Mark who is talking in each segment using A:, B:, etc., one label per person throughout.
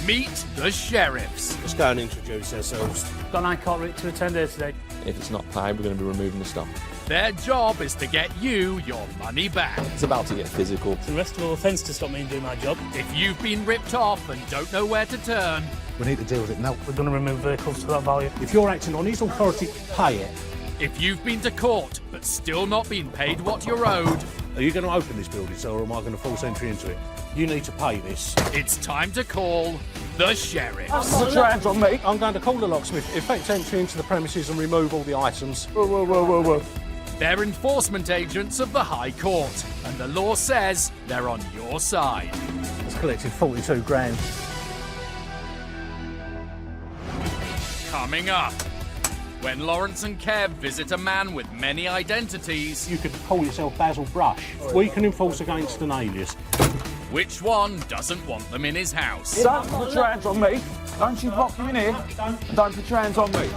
A: Meet the sheriffs.
B: Let's go and introduce ourselves.
C: Got an high court writ to attend here today.
D: If it's not paid, we're going to be removing the stock.
A: Their job is to get you your money back.
D: It's about to get physical.
C: It's an arrestable offence to stop me doing my job.
A: If you've been ripped off and don't know where to turn,
E: we need to deal with it now.
C: We're going to remove vehicles to that value.
B: If you're acting on his authority, pay it.
A: if you've been to court but still not been paid what you're owed,
B: Are you going to open this building, sir, or am I going to force entry into it? You need to pay this.
A: it's time to call the sheriffs.
E: Put your hands on me.
B: I'm going to call the locksmith, effect entry into the premises and remove all the items.
E: Whoa.
A: They're enforcement agents of the High Court, and the law says they're on your side.
B: It's collected 42 grand.
A: Coming up, when Lawrence and Kev visit a man with many identities,
B: You could call yourself Basil Brush. We can enforce against an alias.
A: which one doesn't want them in his house?
E: Don't put your hands on me. Don't you lock you in here. And don't put your hands on me.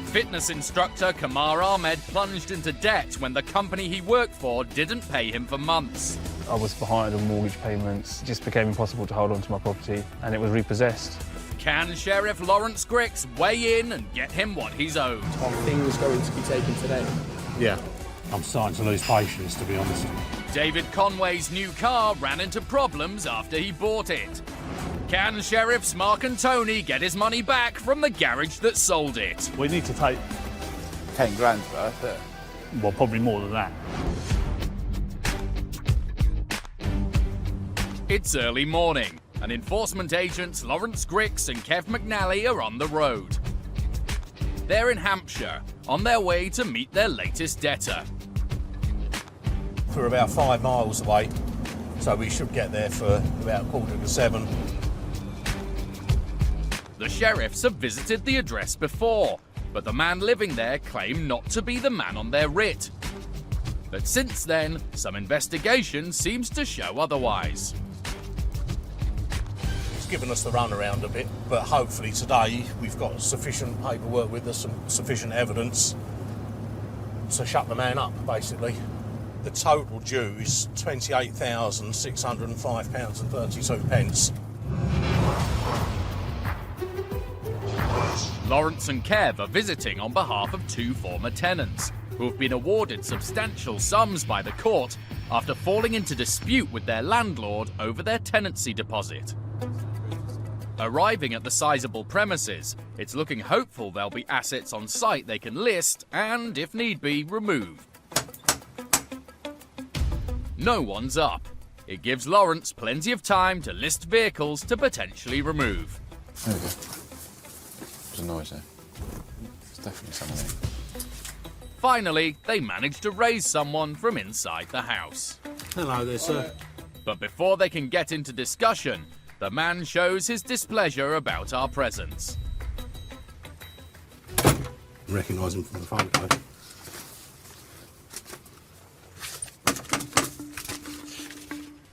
A: Fitness instructor Kamar Ahmed plunged into debt when the company he worked for didn't pay him for months.
F: I was behind on mortgage payments. It just became impossible to hold on to my property and it was repossessed.
A: Can Sheriff Lawrence Griggs weigh in and get him what he's owed?
G: Are things going to be taken today?
B: Yeah. I'm starting to lose patience, to be honest.
A: David Conway's new car ran into problems after he bought it. Can Sheriffs Mark and Tony get his money back from the garage that sold it?
C: We need to take,
E: 10 grand's worth.
C: well, probably more than that.
A: It's early morning, and enforcement agents Lawrence Griggs and Kev McNally are on the road. They're in Hampshire, on their way to meet their latest debtor.
B: We're about 5 miles away, so we should get there for about 6:45.
A: The sheriffs have visited the address before, but the man living there claimed not to be the man on their writ. But since then, some investigation seems to show otherwise.
B: It's given us the runaround a bit, but hopefully today we've got sufficient paperwork with us and sufficient evidence to shut the man up, basically. The total due is £28,605.32.
A: Lawrence and Kev are visiting on behalf of 2 former tenants, who have been awarded substantial sums by the court after falling into dispute with their landlord over their tenancy deposit. Arriving at the sizable premises, it's looking hopeful there'll be assets on site they can list and, if need be, remove. No one's up. It gives Lawrence plenty of time to list vehicles to potentially remove.
D: There we go. There's a noise there. There's definitely someone there.
A: Finally, they manage to raise someone from inside the house.
B: Hello there, sir.
A: But before they can get into discussion, the man shows his displeasure about our presence.
B: Recognise him from the photo.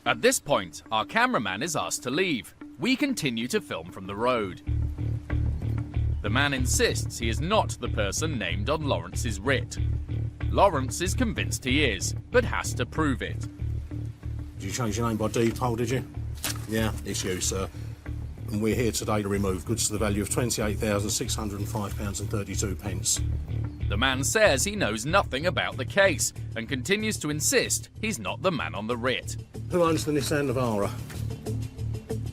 A: At this point, our cameraman is asked to leave. We continue to film from the road. The man insists he is not the person named on Lawrence's writ. Lawrence is convinced he is, but has to prove it.
B: Did you change your name by deed poll, did you? Yeah, it's you, sir. And we're here today to remove goods to the value of £28,605.32.
A: The man says he knows nothing about the case and continues to insist he's not the man on the writ.
B: Who owns the Nissan Navara?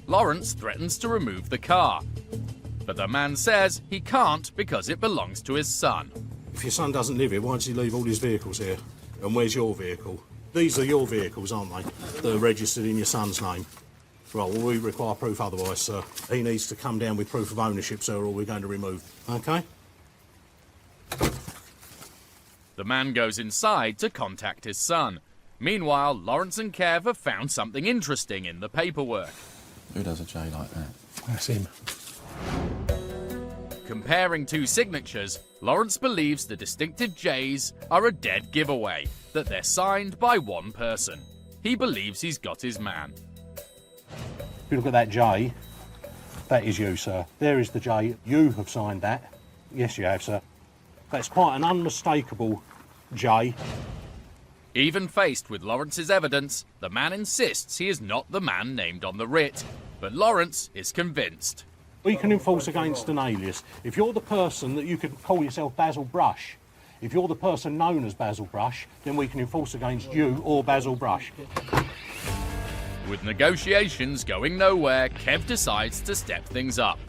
A: Lawrence threatens to remove the car, but the man says he can't because it belongs to his son.
B: If your son doesn't live here, why does he leave all his vehicles here? And where's your vehicle? These are your vehicles, aren't they? They're registered in your son's name. Right, well, we require proof otherwise, sir. He needs to come down with proof of ownership, sir, or we're going to remove. OK?
A: The man goes inside to contact his son. Meanwhile, Lawrence and Kev have found something interesting in the paperwork.
D: Who does a J like that?
B: That's him.
A: Comparing 2 signatures, Lawrence believes the distinctive J's are a dead giveaway, that they're signed by one person. He believes he's got his man.
B: If you look at that J, that is you, sir. There is the J. You have signed that. Yes, you have, sir. That's quite an unmistakable J.
A: Even faced with Lawrence's evidence, the man insists he is not the man named on the writ, But Lawrence is convinced.
B: We can enforce against an alias. If you're the person that you could call yourself Basil Brush, if you're the person known as Basil Brush, then we can enforce against you or Basil Brush.
A: With negotiations going nowhere, Kev decides to step things up.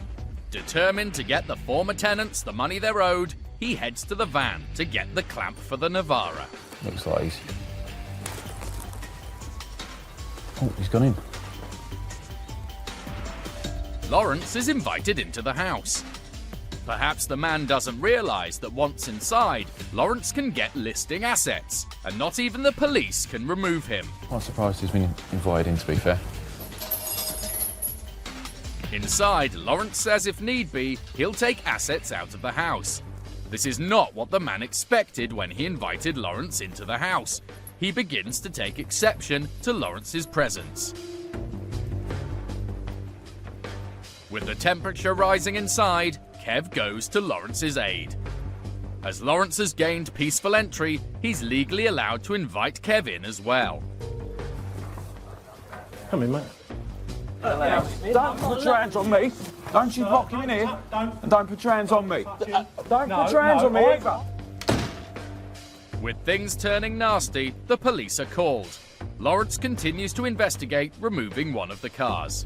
A: Determined to get the former tenants the money they're owed, he heads to the van to get the clamp for the Navara.
D: Looks like he's gone in.
A: Lawrence is invited into the house. Perhaps the man doesn't realise that once inside, Lawrence can get listing assets, and not even the police can remove him.
D: I'm surprised he's been invited in, to be fair.
A: Inside, Lawrence says if need be, he'll take assets out of the house. This is not what the man expected when he invited Lawrence into the house. He begins to take exception to Lawrence's presence. With the temperature rising inside, Kev goes to Lawrence's aid. As Lawrence has gained peaceful entry, he's legally allowed to invite Kev in as well.
B: Come in, mate.
E: Don't put your hands on me. Don't you lock him in here. And don't put your hands on me. Don't put your hands on me either.
A: With things turning nasty, the police are called. Lawrence continues to investigate removing one of the cars.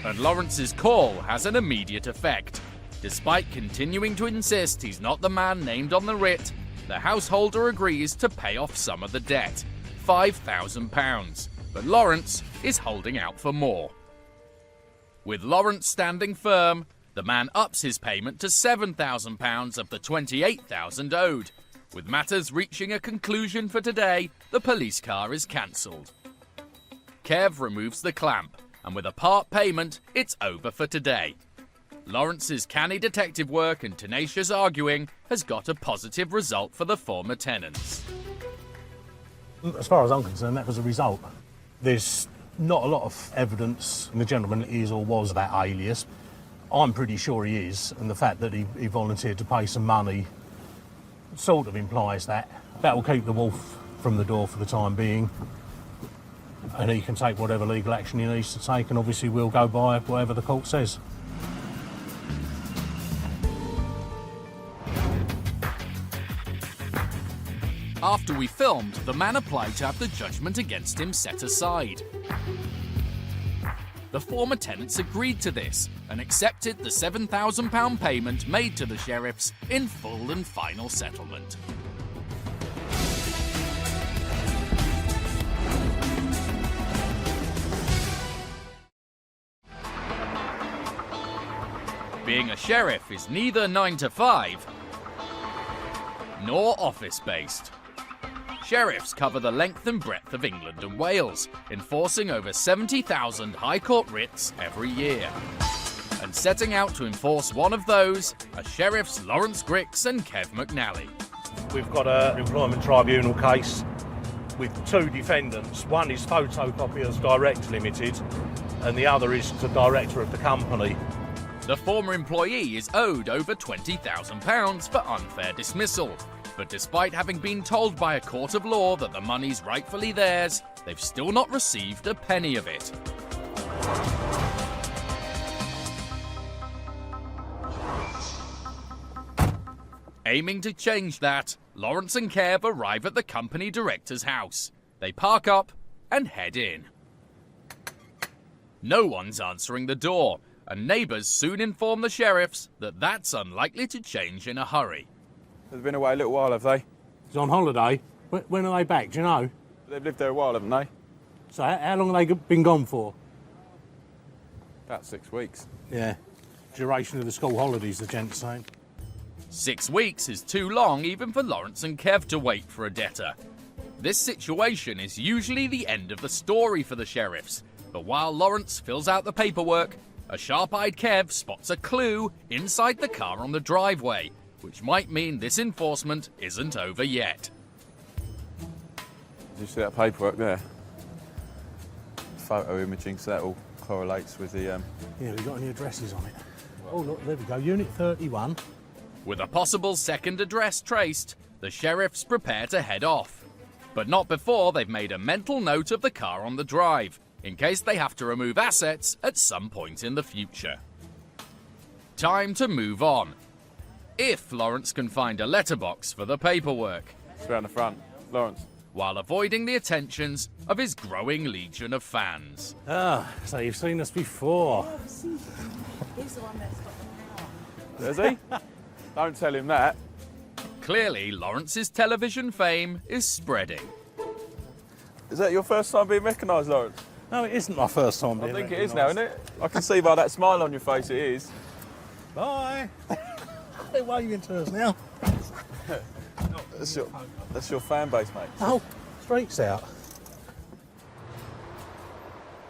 A: And Lawrence's call has an immediate effect. Despite continuing to insist he's not the man named on the writ, the householder agrees to pay off some of the debt, £5,000. But Lawrence is holding out for more. With Lawrence standing firm, the man ups his payment to £7,000 of the £28,000 owed. With matters reaching a conclusion for today, the police car is cancelled. Kev removes the clamp, and with a part payment, it's over for today. Lawrence's canny detective work and tenacious arguing has got a positive result for the former tenants.
B: As far as I'm concerned, that was a result. There's not a lot of evidence the gentleman is or was that alias. I'm pretty sure he is, and the fact that he volunteered to pay some money sort of implies that. That will keep the wolf from the door for the time being, and he can take whatever legal action he needs to take, and obviously we'll go by whatever the court says.
A: After we filmed, the man applied to have the judgment against him set aside. The former tenants agreed to this and accepted the £7,000 payment made to the sheriffs in full and final settlement. Being a sheriff is neither 9 to 5 nor office-based. Sheriffs cover the length and breadth of England and Wales, enforcing over 70,000 High Court writs every year. And setting out to enforce one of those are Sheriffs Lawrence Grix and Kev McNally.
B: We've got an employment tribunal case with two defendants. One is Photocopiers Direct Limited, and the other is the director of the company.
A: The former employee is owed over £20,000 for unfair dismissal. But despite having been told by a court of law that the money's rightfully theirs, they've still not received a penny of it. Aiming to change that, Lawrence and Kev arrive at the company director's house. They park up and head in. No one's answering the door, and neighbours soon inform the sheriffs that that's unlikely to change in a hurry.
E: They've been away a little while, have they?
B: He's on holiday. When are they back, do you know?
E: They've lived there a while, haven't they?
B: So how long have they been gone for?
E: About 6 weeks.
B: Yeah. Duration of the school holidays, the gent's saying.
A: 6 weeks is too long even for Lawrence and Kev to wait for a debtor. This situation is usually the end of the story for the sheriffs, but while Lawrence fills out the paperwork, a sharp-eyed Kev spots a clue inside the car on the driveway, which might mean this enforcement isn't over yet.
E: Did you see that paperwork there? Photo imaging, so that all correlates with the...
B: Yeah, we've got any addresses on it. Oh, look, there we go. Unit 31.
A: With a possible second address traced, the sheriffs prepare to head off. But not before they've made a mental note of the car on the drive. in case they have to remove assets at some point in the future. Time to move on. If Lawrence can find a letterbox for the paperwork,
E: It's around the front. Lawrence.
A: while avoiding the attentions of his growing legion of fans.
B: Ah, so you've seen us before.
H: He's the one that's got the power.
E: Is he? Don't tell him that.
A: Clearly, Lawrence's television fame is spreading.
E: Is that your first time being recognised, Lawrence?
B: No, it isn't my first time.
E: I think it is now, isn't it? I can see by that smile on your face it is.
B: Bye. They're waving to us now.
E: That's your fan base, mate.
B: Oh, streets out.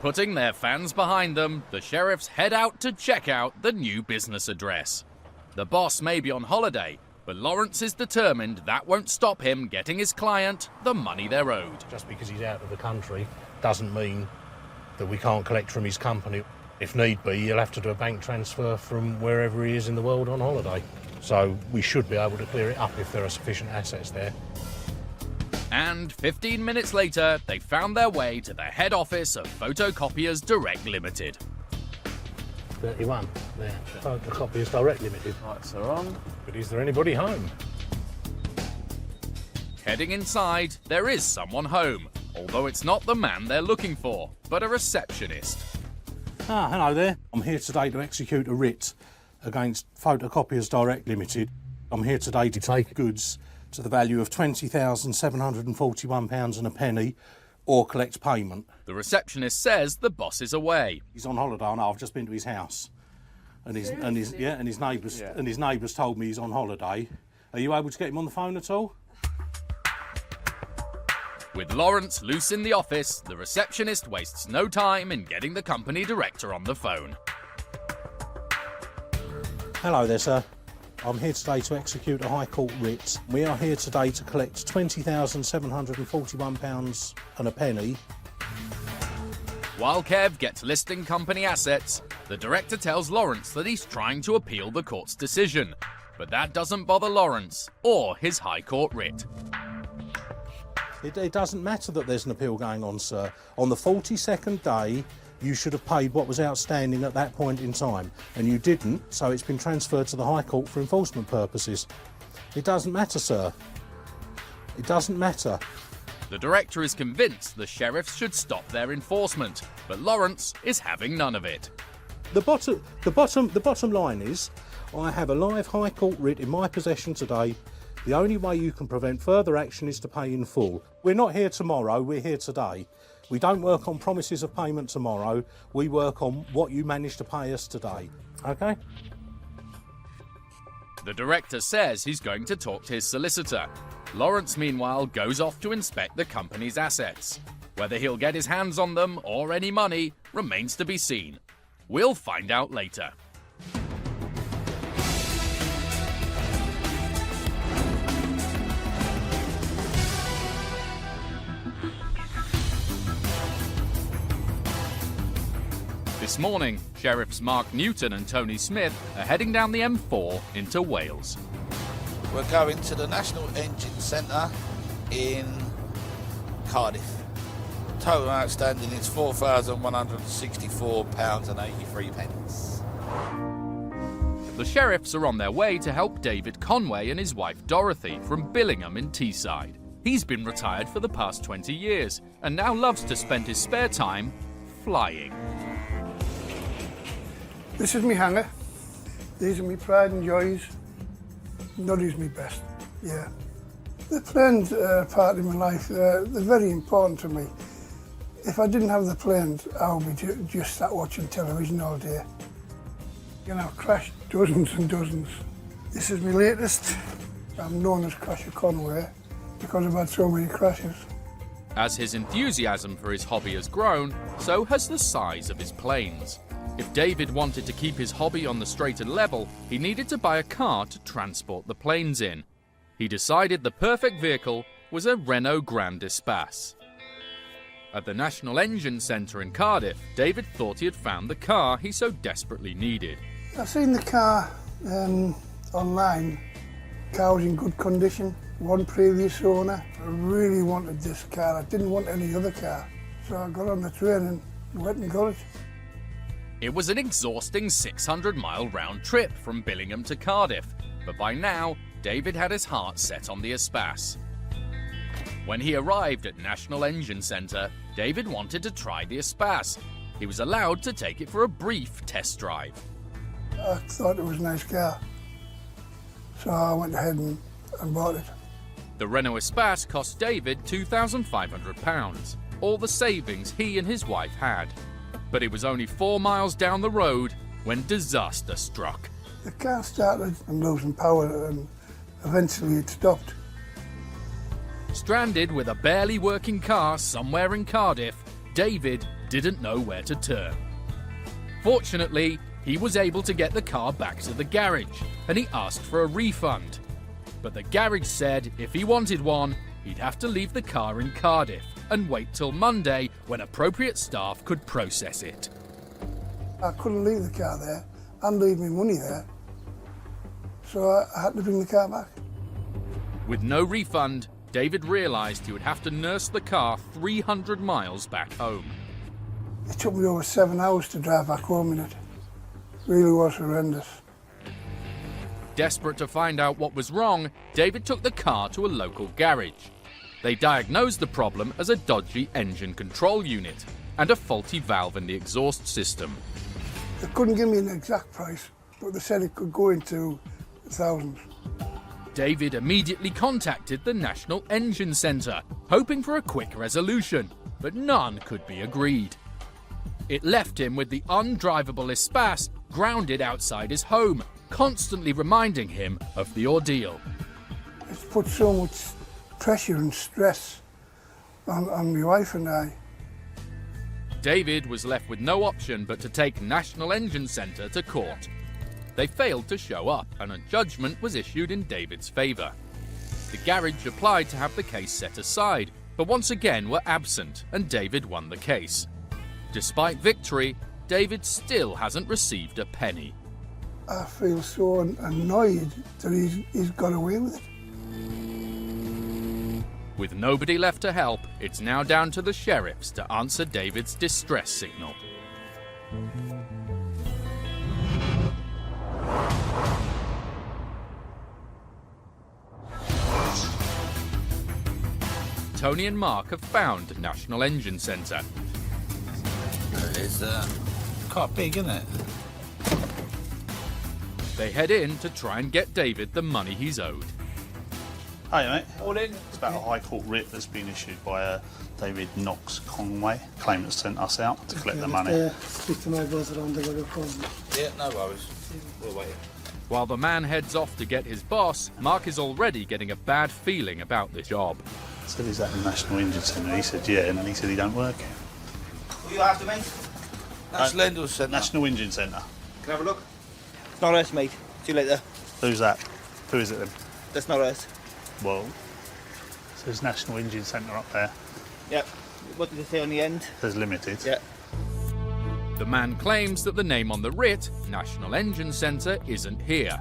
A: Putting their fans behind them, the sheriffs head out to check out the new business address. The boss may be on holiday, but Lawrence is determined that won't stop him getting his client the money they're owed.
B: Just because he's out of the country doesn't mean that we can't collect from his company. If need be, he'll have to do a bank transfer from wherever he is in the world on holiday. So we should be able to clear it up if there are sufficient assets there.
A: And 15 minutes later, they found their way to the head office of Photocopiers Direct Limited.
B: 31, there. Photocopiers Direct Limited.
E: Right, so on.
B: But is there anybody home?
A: Heading inside, there is someone home, although it's not the man they're looking for, but a receptionist.
B: Ah, hello there. I'm here today to execute a writ against Photocopiers Direct Limited. I'm here today to take goods to the value of £20,741 and a penny, or collect payment.
A: The receptionist says the boss is away.
B: He's on holiday. I know, I've just been to his house, and his neighbours told me he's on holiday. Are you able to get him on the phone at all?
A: With Lawrence loose in the office, the receptionist wastes no time in getting the company director on the phone.
B: Hello there, sir. I'm here today to execute a High Court writ. We are here today to collect £20,741 and a penny.
A: While Kev gets listing company assets, the director tells Lawrence that he's trying to appeal the court's decision. But that doesn't bother Lawrence or his High Court writ.
B: It doesn't matter that there's an appeal going on, sir. On the 42nd day, you should have paid what was outstanding at that point in time, and you didn't, so it's been transferred to the High Court for enforcement purposes. It doesn't matter, sir. It doesn't matter.
A: The director is convinced the sheriffs should stop their enforcement, but Lawrence is having none of it.
B: The bottom line is, I have a live High Court writ in my possession today. The only way you can prevent further action is to pay in full. We're not here tomorrow, we're here today. We don't work on promises of payment tomorrow, we work on what you managed to pay us today. Okay?
A: The director says he's going to talk to his solicitor. Lawrence, meanwhile, goes off to inspect the company's assets. Whether he'll get his hands on them or any money remains to be seen. We'll find out later. This morning, Sheriffs Mark Newton and Tony Smith are heading down the M4 into Wales.
I: We're going to the National Engine Centre in Cardiff. Total outstanding is £4,164.83.
A: The sheriffs are on their way to help David Conway and his wife Dorothy from Billingham in Teesside. He's been retired for the past 20 years and now loves to spend his spare time flying.
J: This is me hangar. These are my pride and joys. Noddy's me best, yeah. The planes are part of my life. They're very important to me. If I didn't have the planes, I would be just sat watching television all day. You know, I've crashed dozens and dozens. This is my latest. I'm known as Crasher Conway because I've had so many crashes.
A: As his enthusiasm for his hobby has grown, so has the size of his planes. If David wanted to keep his hobby on the straight and level, he needed to buy a car to transport the planes in. He decided the perfect vehicle was a Renault Grand Espace. At the National Engine Centre in Cardiff, David thought he had found the car he so desperately needed.
J: I've seen the car online. The car was in good condition. One previous owner. I really wanted this car. I didn't want any other car. So I got on the train and Went and got it.
A: It was an exhausting 600-mile round trip from Billingham to Cardiff, but by now, David had his heart set on the Espace. When he arrived at National Engine Centre, David wanted to try the Espace. He was allowed to take it for a brief test drive.
J: I thought it was a nice car, so I went ahead and bought it.
A: The Renault Espace cost David £2,500, all the savings he and his wife had. But it was only 4 miles down the road when disaster struck.
J: The car started and losing power, and eventually it stopped.
A: Stranded with a barely working car somewhere in Cardiff, David didn't know where to turn. Fortunately, he was able to get the car back to the garage, and he asked for a refund. But the garage said if he wanted one, he'd have to leave the car in Cardiff and wait till Monday when appropriate staff could process it.
J: I couldn't leave the car there and leave me money there, so I had to bring the car back.
A: With no refund, David realised he would have to nurse the car 300 miles back home.
J: It took me over 7 hours to drive back home in it. Really was horrendous.
A: Desperate to find out what was wrong, David took the car to a local garage. They diagnosed the problem as a dodgy engine control unit and a faulty valve in the exhaust system.
J: They couldn't give me an exact price, but they said it could go into thousands.
A: David immediately contacted the National Engine Centre, hoping for a quick resolution, but none could be agreed. It left him with the undrivable Espace grounded outside his home, constantly reminding him of the ordeal.
J: It's put so much pressure and stress on my wife and I.
A: David was left with no option but to take National Engine Centre to court. They failed to show up, and a judgment was issued in David's favour. The garage applied to have the case set aside, but once again were absent, and David won the case. Despite victory, David still hasn't received a penny.
J: I feel so annoyed that he's got away with it.
A: With nobody left to help, it's now down to the sheriffs to answer David's distress signal. Tony and Mark have found National Engine Centre.
I: It's quite big, isn't it?
A: They head in to try and get David the money he's owed.
C: Hi, mate.
E: All in.
C: It's about a High Court writ that's been issued by David Knox Conway. Claimant sent us out to collect the money.
J: Speak to my boss around the call.
I: Yeah, no worries. We'll wait.
A: While the man heads off to get his boss, Mark is already getting a bad feeling about the job.
C: I said, is that the National Engine Centre? He said, yeah, and then he said he don't work here.
E: Who you after, mate?
I: National Engine Centre.
C: National Engine Centre.
E: Can I have a look? It's not us, mate. See you later.
C: Who's that? Who is it then?
E: That's not us.
C: Well, there's National Engine Centre up there.
E: Yep. What did it say on the end?
C: There's limited.
E: Yeah.
A: The man claims that the name on the writ, National Engine Centre, isn't here.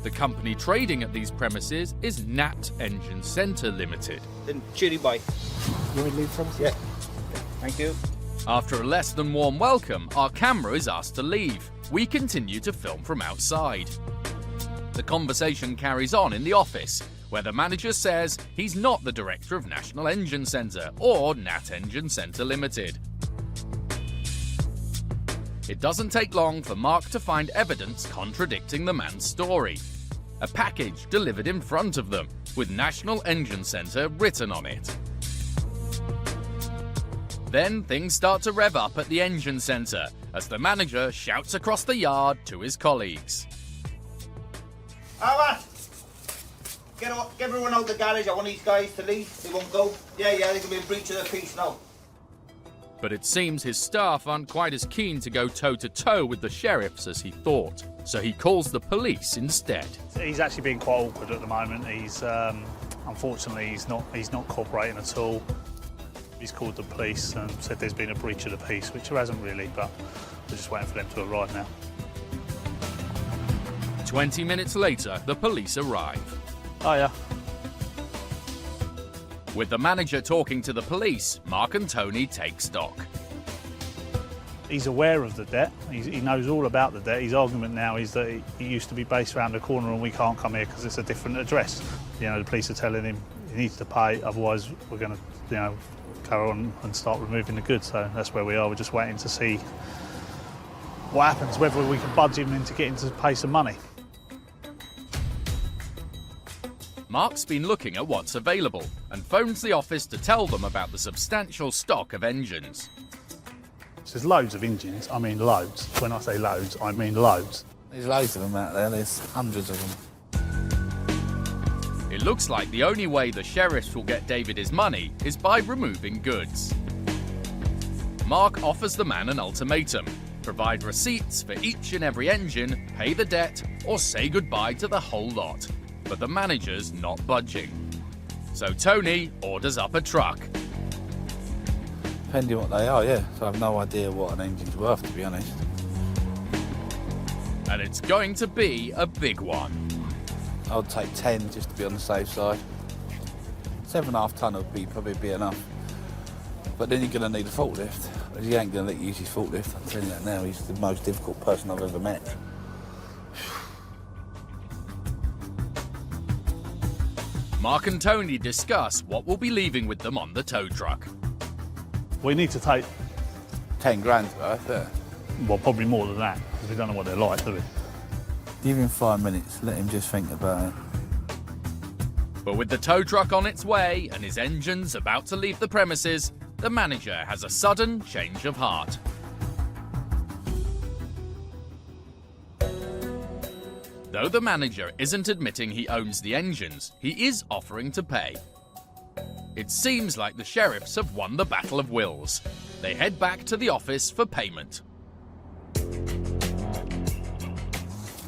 A: The company trading at these premises is Nat Engine Centre Limited.
E: Then cheery bye.
J: You want to leave from us?
E: Yeah. Thank you.
A: After a less than warm welcome, our camera is asked to leave. We continue to film from outside. The conversation carries on in the office, where the manager says he's not the director of National Engine Centre or Nat Engine Centre Limited. It doesn't take long for Mark to find evidence contradicting the man's story. A package delivered in front of them, with National Engine Centre written on it. Then things start to rev up at the engine centre, as the manager shouts across the yard to his colleagues.
E: Alright. Get everyone out the garage. I want these guys to leave. They won't go. Yeah, there can be a breach of the peace now.
A: But it seems his staff aren't quite as keen to go toe-to-toe with the sheriffs as he thought, so he calls the police instead.
C: He's actually being quite awkward at the moment. He's unfortunately he's not cooperating at all. He's called the police and said there's been a breach of the peace, which there hasn't really, but we're just waiting for them to arrive now.
A: 20 minutes later, the police arrive.
C: Oh yeah.
A: With the manager talking to the police, Mark and Tony take stock.
C: He's aware of the debt. He knows all about the debt. His argument now is that he used to be based around the corner and we can't come here because it's a different address. You know, the police are telling him he needs to pay, otherwise we're going to, you know, carry on and start removing the goods. So that's where we are. We're just waiting to see what happens, whether we can budge him into getting to pay some money.
A: Mark's been looking at what's available and phones the office to tell them about the substantial stock of engines.
C: There's loads of engines, I mean loads. When I say loads, I mean loads.
I: There's loads of them out there, there's hundreds of them.
A: It looks like the only way the sheriffs will get David his money is by removing goods. Mark offers the man an ultimatum: provide receipts for each and every engine, pay the debt, or say goodbye to the whole lot. But the manager's not budging. So Tony orders up a truck.
I: Depending what they are, yeah. So I have no idea what an engine's worth, to be honest.
A: And it's going to be a big one.
I: I would take 10 just to be on the safe side. 7.5 tonne would probably be enough. But then you're going to need a forklift. He ain't going to let you use his forklift. I'm telling you that now. He's the most difficult person I've ever met.
A: Mark and Tony discuss what will be leaving with them on the tow truck.
C: We need to take
I: 10 grand worth, yeah.
C: Well, probably more than that, because we don't know what they're like, do we?
I: Give him 5 minutes, let him just think about it.
A: But with the tow truck on its way and his engines about to leave the premises, the manager has a sudden change of heart. Though the manager isn't admitting he owns the engines, he is offering to pay. It seems like the sheriffs have won the battle of wills. They head back to the office for payment.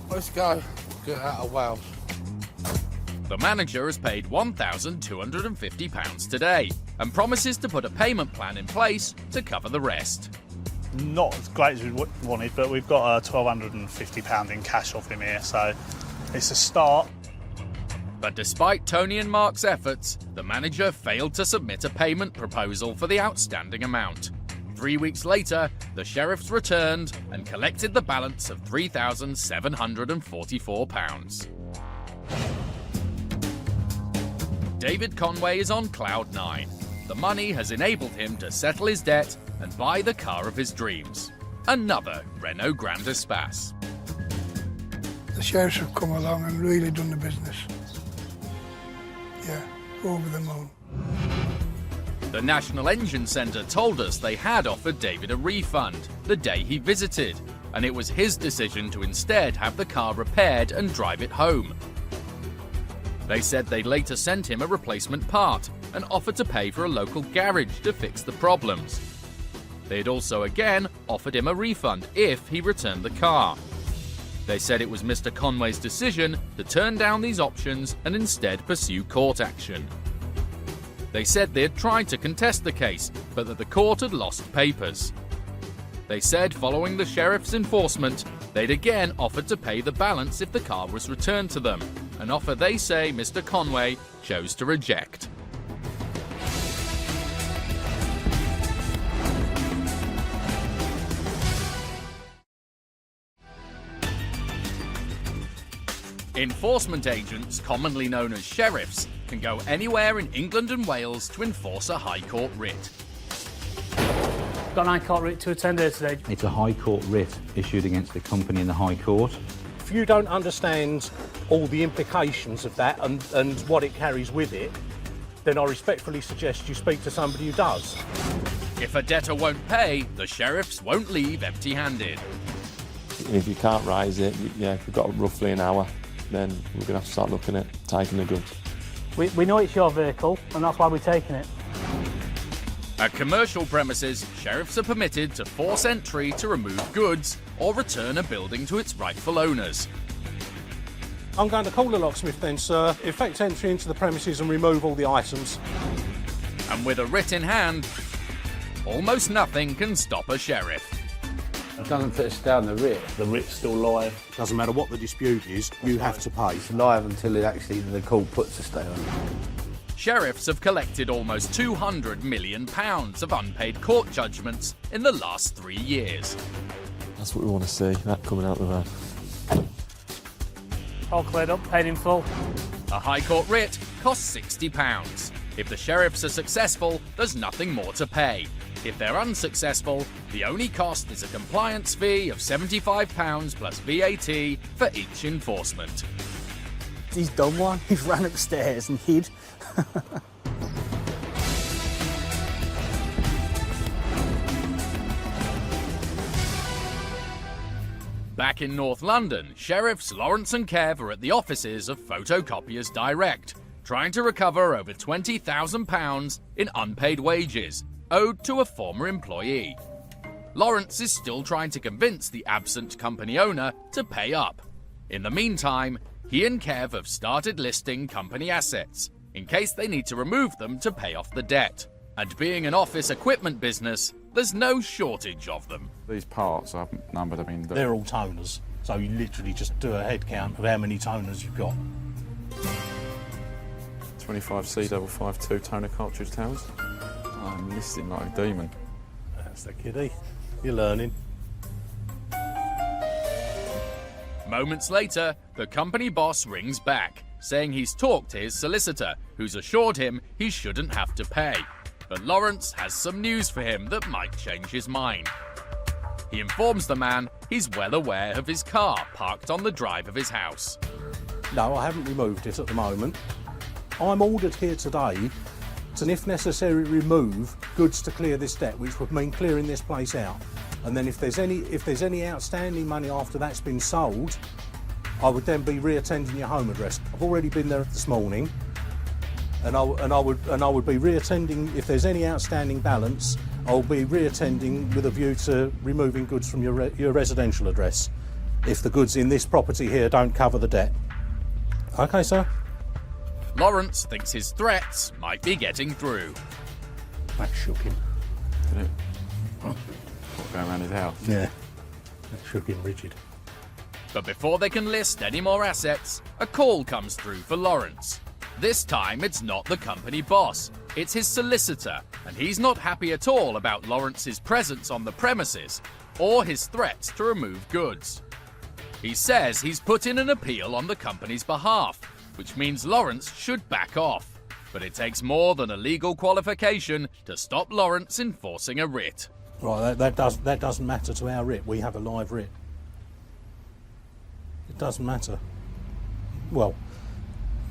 I: Let's go. Get out of Wales.
A: The manager has paid £1,250 today and promises to put a payment plan in place to cover the rest.
C: Not as great as we wanted, but we've got £1,250 in cash off him here, so it's a start.
A: But despite Tony and Mark's efforts, the manager failed to submit a payment proposal for the outstanding amount. 3 weeks later, the sheriffs returned and collected the balance of £3,744. David Conway is on cloud 9. The money has enabled him to settle his debt and buy the car of his dreams. Another Renault Grand Espace.
J: The sheriffs have come along and really done the business. Yeah, over the moon.
A: The National Engine Centre told us they had offered David a refund the day he visited, and it was his decision to instead have the car repaired and drive it home. They said they'd later sent him a replacement part and offered to pay for a local garage to fix the problems. They'd also again offered him a refund if he returned the car. They said it was Mr. Conway's decision to turn down these options and instead pursue court action. They said they had tried to contest the case, but that the court had lost papers. They said following the sheriff's enforcement, they'd again offered to pay the balance if the car was returned to them, an offer they say Mr. Conway chose to reject. Enforcement agents, commonly known as sheriffs, can go anywhere in England and Wales to enforce a High Court writ.
K: Got an High Court writ to attend here today.
L: It's a High Court writ issued against the company in the High Court.
B: If you don't understand all the implications of that and what it carries with it, then I respectfully suggest you speak to somebody who does.
A: If a debtor won't pay, the sheriffs won't leave empty-handed.
M: If you can't raise it, we've got roughly an hour, then we're going to have to start looking at taking the goods.
K: We know it's your vehicle, and that's why we're taking it.
A: At commercial premises, sheriffs are permitted to force entry to remove goods or return a building to its rightful owners.
B: I'm going to call the locksmith then, sir. Effect entry into the premises and remove all the items.
A: And with a writ in hand, almost nothing can stop a sheriff.
N: It doesn't put us down the writ.
C: The writ's still live.
B: Doesn't matter what the dispute is, you have to pay.
N: It's live until the court puts a stay on it.
A: sheriffs have collected almost £200 million of unpaid court judgments in the last 3 years.
M: That's what we want to see, that coming out the van.
K: All cleared up, paid in full.
A: A High Court writ costs £60. If the sheriffs are successful, there's nothing more to pay. If they're unsuccessful, the only cost is a compliance fee of £75 plus VAT for each enforcement.
O: He's done one. He's ran upstairs and hid.
A: Back in North London, Sheriffs Lawrence and Kev are at the offices of Photocopiers Direct, trying to recover over £20,000 in unpaid wages owed to a former employee. Lawrence is still trying to convince the absent company owner to pay up. In the meantime, he and Kev have started listing company assets in case they need to remove them to pay off the debt. And being an office equipment business, there's no shortage of them.
D: These parts are numbered, I mean...
B: They're all toners, so you literally just do a head count of how many toners you've got.
D: 25C552 toner cartridge towers. I'm listing like a demon.
B: That's the kiddie. You're learning.
A: Moments later, the company boss rings back, saying he's talked to his solicitor, who's assured him he shouldn't have to pay. But Lawrence has some news for him that might change his mind. He informs the man he's well aware of his car parked on the drive of his house.
B: No, I haven't removed it at the moment. I'm ordered here today to, if necessary, remove goods to clear this debt, which would mean clearing this place out. And then if there's any outstanding money after that's been sold, I would then be reattending your home address. I've already been there this morning, and I would be reattending if there's any outstanding balance. I'll be reattending with a view to removing goods from your residential address if the goods in this property here don't cover the debt. Okay, sir.
A: Lawrence thinks his threats might be getting through.
B: That shook him.
D: Did it? Going around his house?
B: Yeah, that shook him rigid.
A: But before they can list any more assets, a call comes through for Lawrence. This time it's not the company boss, it's his solicitor, and he's not happy at all about Lawrence's presence on the premises or his threats to remove goods. He says he's put in an appeal on the company's behalf, which means Lawrence should back off. But it takes more than a legal qualification to stop Lawrence enforcing a writ.
B: Right, that doesn't matter to our writ. We have a live writ. It doesn't matter. Well,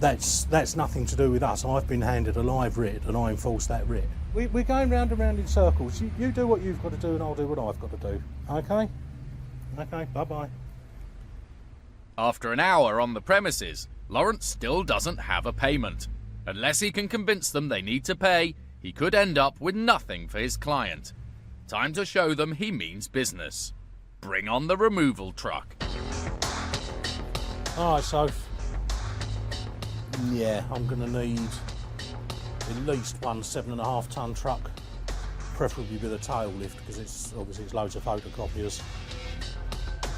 B: that's nothing to do with us. I've been handed a live writ and I enforce that writ. We're going round and round in circles. You do what you've got to do and I'll do what I've got to do. Okay? Okay, bye-bye.
A: After an hour on the premises, Lawrence still doesn't have a payment. Unless he can convince them they need to pay, he could end up with nothing for his client. Time to show them he means business. Bring on the removal truck.
B: All right, so yeah, I'm going to need at least one 7.5 ton truck, preferably with a tail lift because it's loads of photocopiers.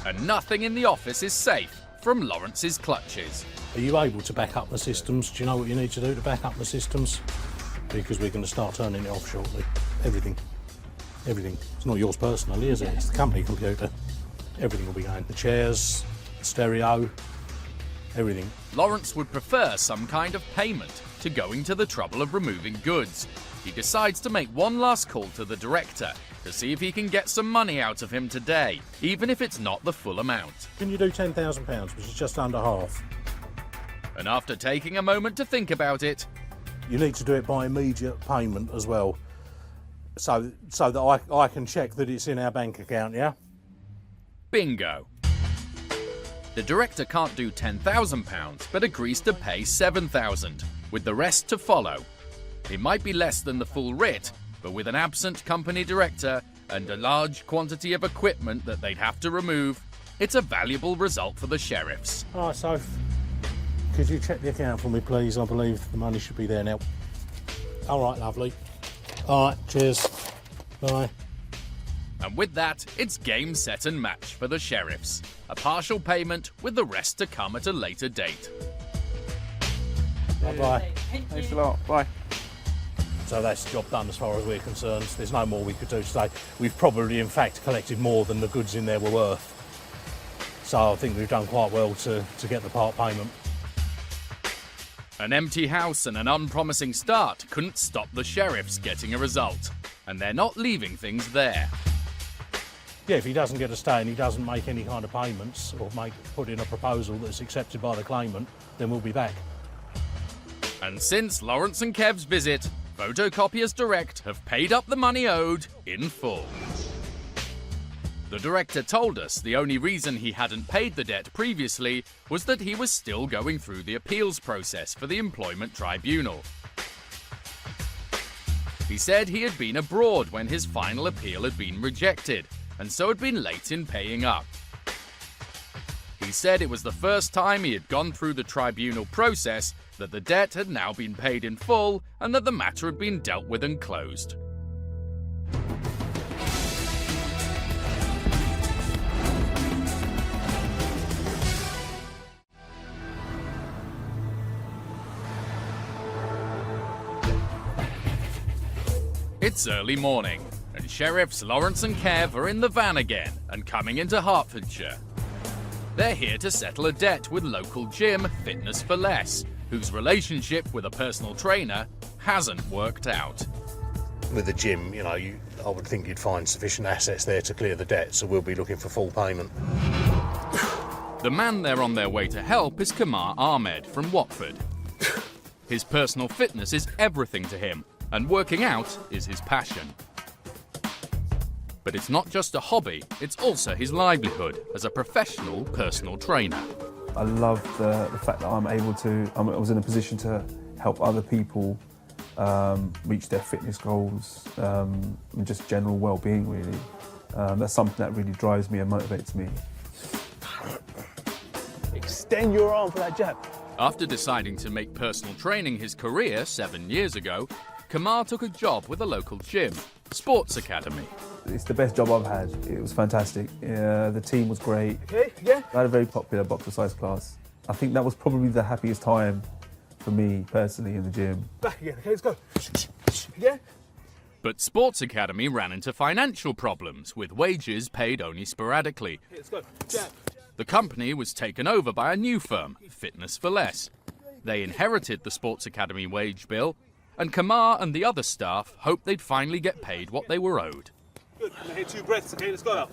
A: And nothing in the office is safe from Lawrence's clutches.
B: Are you able to back up the systems? Do you know what you need to do to back up the systems? Because we're going to start turning it off shortly. Everything. It's not yours personally, is it? It's the company computer. Everything will be going. The chairs, the stereo, everything.
A: Lawrence would prefer some kind of payment to going to the trouble of removing goods. He decides to make one last call to the director to see if he can get some money out of him today, even if it's not the full amount.
B: Can you do £10,000, which is just under half?
A: And after taking a moment to think about it...
B: You need to do it by immediate payment as well, so that I can check that it's in our bank account, yeah?
A: Bingo. The director can't do £10,000, but agrees to pay £7,000, with the rest to follow. It might be less than the full writ, but with an absent company director and a large quantity of equipment that they'd have to remove, it's a valuable result for the sheriffs.
B: All right, so could you check the account for me, please? I believe the money should be there now. All right, lovely. All right, cheers. Bye.
A: And with that, it's game, set and match for the sheriffs. A partial payment with the rest to come at a later date.
B: Bye-bye.
E: Thanks a lot. Bye.
B: So that's the job done as far as we're concerned. There's no more we could do today. We've probably, in fact, collected more than the goods in there were worth. So I think we've done quite well to get the part payment.
A: An empty house and an unpromising start couldn't stop the sheriffs getting a result. And they're not leaving things there.
B: Yeah, if he doesn't get a stay and he doesn't make any kind of payments or put in a proposal that's accepted by the claimant, then we'll be back.
A: And since Lawrence and Kev's visit, Photocopiers Direct have paid up the money owed in full. The director told us the only reason he hadn't paid the debt previously was that he was still going through the appeals process for the employment tribunal. He said he had been abroad when his final appeal had been rejected, and so had been late in paying up. He said it was the first time he had gone through the tribunal process, that the debt had now been paid in full, and that the matter had been dealt with and closed. It's early morning, and Sheriffs Lawrence and Kev are in the van again and coming into Hertfordshire. They're here to settle a debt with local gym Fitness for Less, whose relationship with a personal trainer hasn't worked out.
B: With the gym, you know, I would think you'd find sufficient assets there to clear the debt, so we'll be looking for full payment.
A: The man they're on their way to help is Kamar Ahmed from Watford. His personal fitness is everything to him, and working out is his passion. But it's not just a hobby, it's also his livelihood as a professional personal trainer.
F: I love the fact that I was in a position to help other people reach their fitness goals and just general well-being, really. That's something that really drives me and motivates me.
O: Extend your arm for that jab.
A: After deciding to make personal training his career 7 years ago, Kamar took a job with a local gym, Sports Academy.
F: It's the best job I've had. It was fantastic. The team was great.
O: Okay, yeah.
F: I had a very popular boxer-size class. I think that was probably the happiest time for me personally in the gym.
O: Back again, okay, let's go. Yeah?
A: But Sports Academy ran into financial problems, with wages paid only sporadically.
O: Okay, let's go. Jab.
A: The company was taken over by a new firm, Fitness for Less. They inherited the Sports Academy wage bill, and Kamar and the other staff hoped they'd finally get paid what they were owed.
O: Good, I'm gonna hit 2 breaths, okay, let's go out.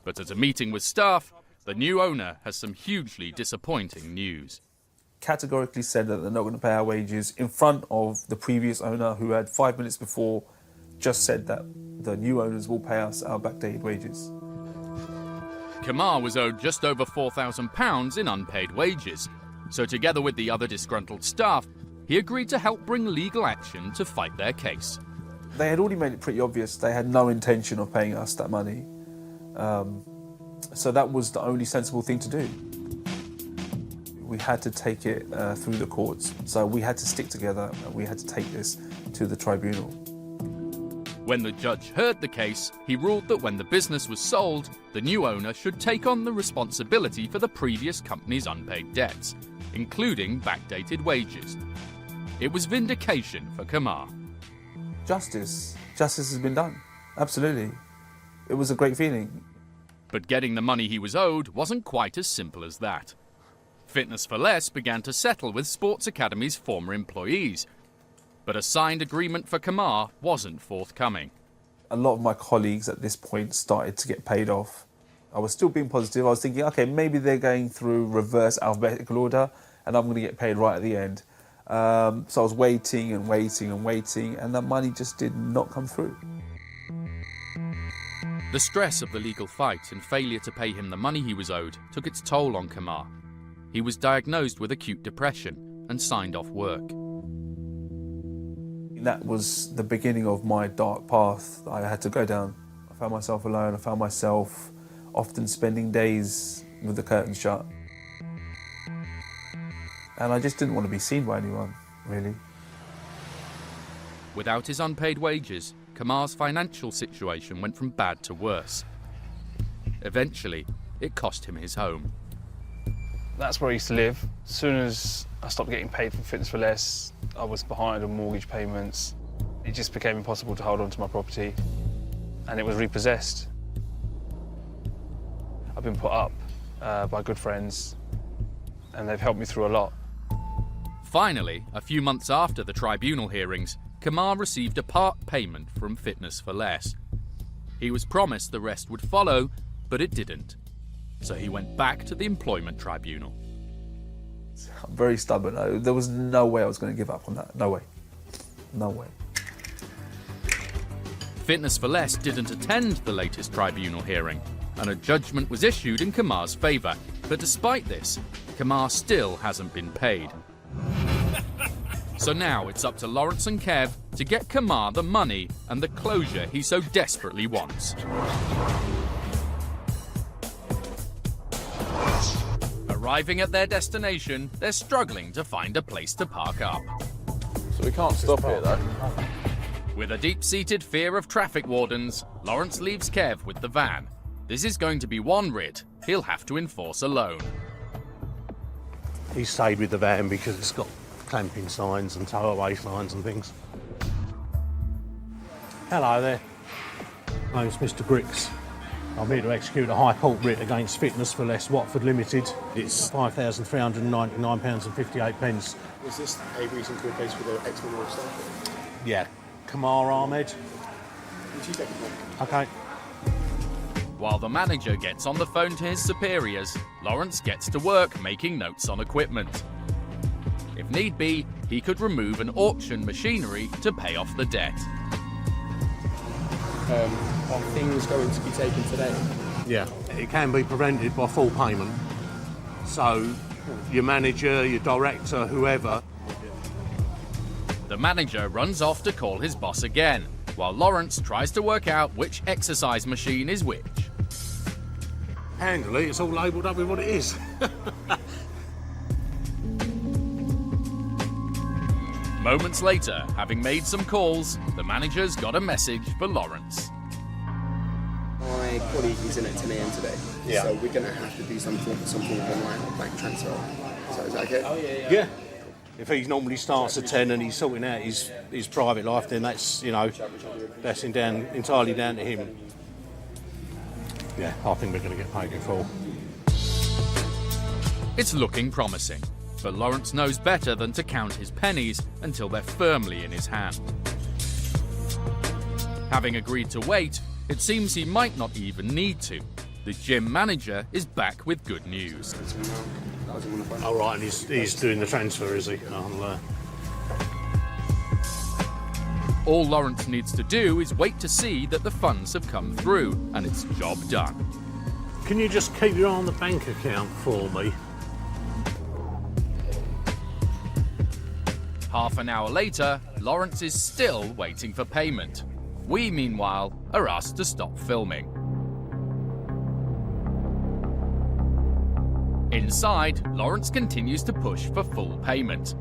A: But at a meeting with staff, the new owner has some hugely disappointing news.
F: Categorically said that they're not going to pay our wages in front of the previous owner, who had 5 minutes before just said that the new owners will pay us our backdated wages.
A: Kamar was owed just over £4,000 in unpaid wages, so together with the other disgruntled staff, he agreed to help bring legal action to fight their case.
F: They had already made it pretty obvious they had no intention of paying us that money, so that was the only sensible thing to do. We had to take it through the courts, so we had to stick together and we had to take this to the tribunal.
A: When the judge heard the case, he ruled that when the business was sold, the new owner should take on the responsibility for the previous company's unpaid debts, including backdated wages. It was vindication for Kamar.
F: Justice has been done, absolutely. It was a great feeling.
A: But getting the money he was owed wasn't quite as simple as that. Fitness for Less began to settle with Sports Academy's former employees, but a signed agreement for Kamar wasn't forthcoming.
F: A lot of my colleagues at this point started to get paid off. I was still being positive. I was thinking, okay, maybe they're going through reverse alphabetical order and I'm going to get paid right at the end. So I was waiting and waiting and waiting, and that money just did not come through.
A: The stress of the legal fight and failure to pay him the money he was owed took its toll on Kamar. He was diagnosed with acute depression and signed off work.
F: That was the beginning of my dark path I had to go down. I found myself alone. I found myself often spending days with the curtains shut. And I just didn't want to be seen by anyone, really.
A: Without his unpaid wages, Kamar's financial situation went from bad to worse. Eventually, it cost him his home.
P: That's where I used to live. As soon as I stopped getting paid from Fitness for Less, I was behind on mortgage payments. It just became impossible to hold on to my property, and it was repossessed. I've been put up by good friends, and they've helped me through a lot.
A: Finally, a few months after the tribunal hearings, Kamar received a part payment from Fitness for Less. He was promised the rest would follow, but it didn't. So he went back to the employment tribunal.
F: I'm very stubborn. There was no way I was going to give up on that. No way. No way.
A: Fitness for Less didn't attend the latest tribunal hearing, and a judgment was issued in Kamar's favour. But despite this, Kamar still hasn't been paid. So now it's up to Lawrence and Kev to get Kamar the money and the closure he so desperately wants. Arriving at their destination, they're struggling to find a place to park up.
D: So we can't stop here, though.
A: With a deep-seated fear of traffic wardens, Lawrence leaves Kev with the van. This is going to be one writ he'll have to enforce alone.
B: He stayed with the van because it's got clamping signs and tow-away signs and things. Hello there. My name's Mr Griggs. I'm here to execute a High Court writ against Fitness for Less Watford Limited. It's £5,399.58.
G: Was this a recent court case with an ex-member of staff?
B: Yeah. Kamar Ahmed.
G: Would you take it back?
B: Okay.
A: While the manager gets on the phone to his superiors, Lawrence gets to work making notes on equipment. If need be, he could remove an auction machinery to pay off the debt.
G: Are things going to be taken today?
B: Yeah. It can be prevented by full payment. So, your manager, your director, whoever.
A: The manager runs off to call his boss again, while Lawrence tries to work out which exercise machine is which.
B: Handily, it's all labelled up with what it is.
A: Moments later, having made some calls, the manager's got a message for Lawrence.
G: My colleague is in at 10 a.m. today,
B: Yeah.
G: so we're going to have to do some form of online or bank transfer. So is that okay?
B: Oh, yeah. If he normally starts at 10 and he's sorting out his private life, then that's, that's entirely down to him. Yeah, I think we're going to get paid in full.
A: It's looking promising, but Lawrence knows better than to count his pennies until they're firmly in his hand. Having agreed to wait, it seems he might not even need to. The gym manager is back with good news.
B: All right, and he's doing the transfer, is he?
A: All Lawrence needs to do is wait to see that the funds have come through, and it's job done.
B: Can you just keep your eye on the bank account for me?
A: Half an hour later, Lawrence is still waiting for payment. We, meanwhile, are asked to stop filming. Inside, Lawrence continues to push for full payment.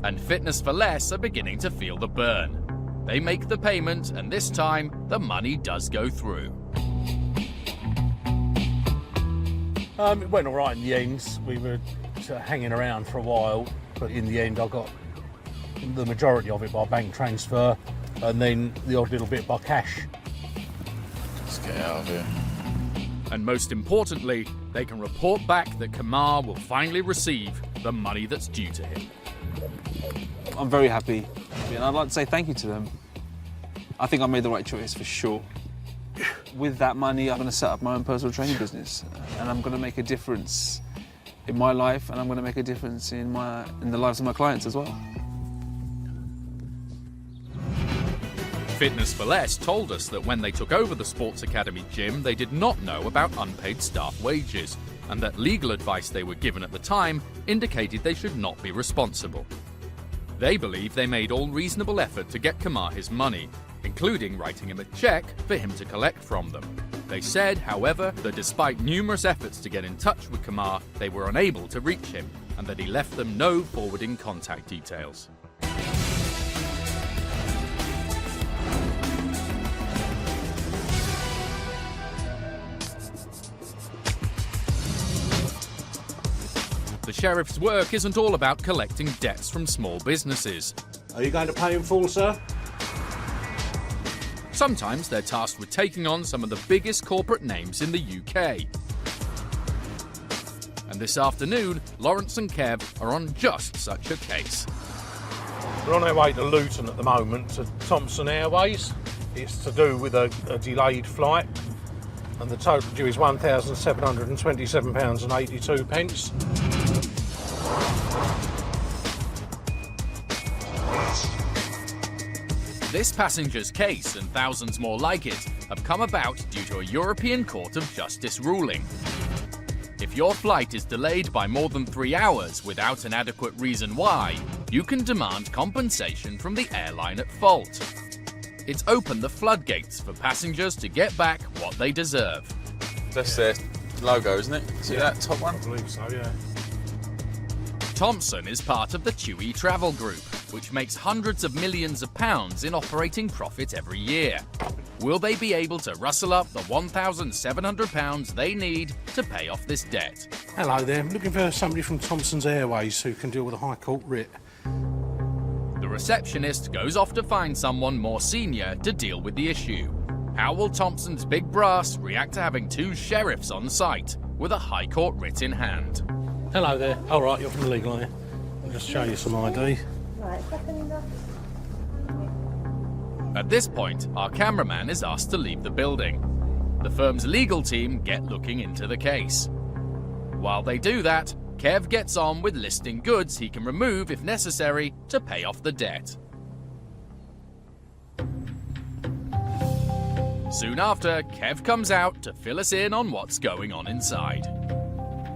A: And Fitness for Less are beginning to feel the burn. They make the payment, and this time, the money does go through.
B: It went all right in the end. We were hanging around for a while, but in the end I got the majority of it by bank transfer, and then the odd little bit by cash.
D: Let's get out of here.
A: And most importantly, they can report back that Kamar will finally receive the money that's due to him.
F: I'm very happy, and I'd like to say thank you to them. I think I made the right choice for sure. With that money, I'm going to set up my own personal training business, and I'm going to make a difference in my life, and I'm going to make a difference in the lives of my clients as well.
A: Fitness for Less told us that when they took over the Sports Academy gym, they did not know about unpaid staff wages, and that legal advice they were given at the time indicated they should not be responsible. They believe they made all reasonable effort to get Kamar his money, including writing him a cheque for him to collect from them. They said, however, that despite numerous efforts to get in touch with Kamar, they were unable to reach him, and that he left them no forwarding contact details. The sheriff's work isn't all about collecting debts from small businesses.
B: Are you going to pay in full, sir?
A: Sometimes they're tasked with taking on some of the biggest corporate names in the UK. And this afternoon, Lawrence and Kev are on just such a case.
B: We're on our way to Luton at the moment, to Thomson Airways. It's to do with a delayed flight, and the total due is £1,727.82.
A: This passenger's case and thousands more like it have come about due to a European Court of Justice ruling. If your flight is delayed by more than 3 hours without an adequate reason why, you can demand compensation from the airline at fault. It's opened the floodgates for passengers to get back what they deserve.
D: That's their logo, isn't it? See that top one?
B: I believe so, yeah.
A: Thomson is part of the TUI Travel Group, which makes hundreds of millions of pounds in operating profit every year. Will they be able to rustle up the £1,700 they need to pay off this debt?
B: Hello there, I'm looking for somebody from Thomson's Airways who can deal with a High Court writ.
A: The receptionist goes off to find someone more senior to deal with the issue. How will Thomson's big brass react to having 2 sheriffs on site with a High Court writ in hand?
B: Hello there. All right, you're from the legal, are you? I'll just show you some ID.
H: Right, second.
A: At this point, our cameraman is asked to leave the building. The firm's legal team get looking into the case. While they do that, Kev gets on with listing goods he can remove if necessary to pay off the debt. Soon after, Kev comes out to fill us in on what's going on inside.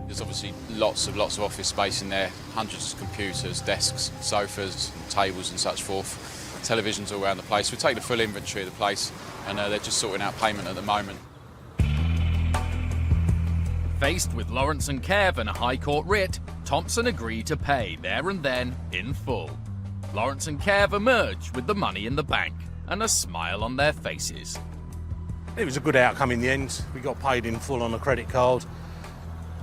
D: There's obviously lots of office space in there, hundreds of computers, desks, sofas, and tables and such forth. Televisions all around the place. We take the full inventory of the place, and they're just sorting out payment at the moment.
A: Faced with Lawrence and Kev and a High Court writ, Thomson agree to pay there and then in full. Lawrence and Kev emerge with the money in the bank and a smile on their faces.
B: It was a good outcome in the end. We got paid in full on a credit card,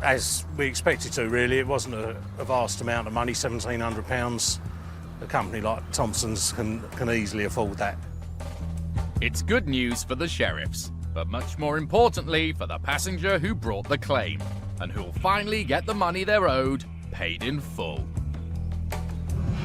B: as we expected to, really. It wasn't a vast amount of money, £1,700. A company like Thomson's can easily afford that.
A: It's good news for the sheriffs, but much more importantly for the passenger who brought the claim, and who'll finally get the money they're owed paid in full.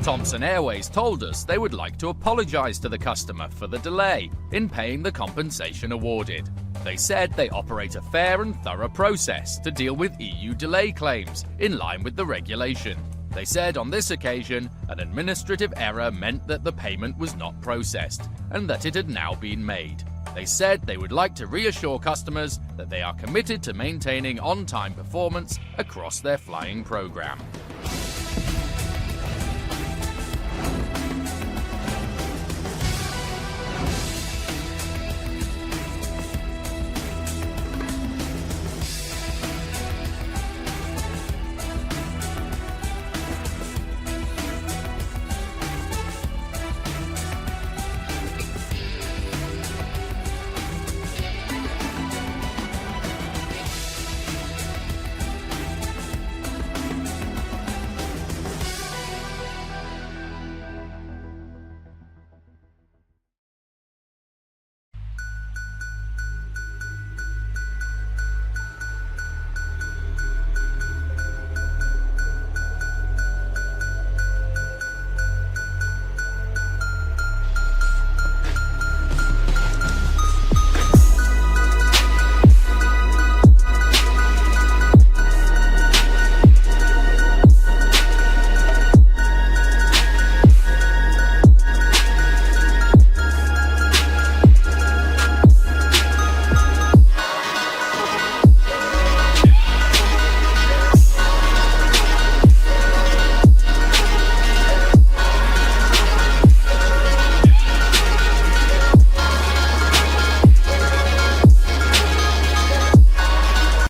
A: Thomson Airways told us they would like to apologise to the customer for the delay in paying the compensation awarded. They said they operate a fair and thorough process to deal with EU delay claims in line with the regulation. They said on this occasion, an administrative error meant that the payment was not processed and that it had now been made. They said they would like to reassure customers that they are committed to maintaining on-time performance across their flying programme.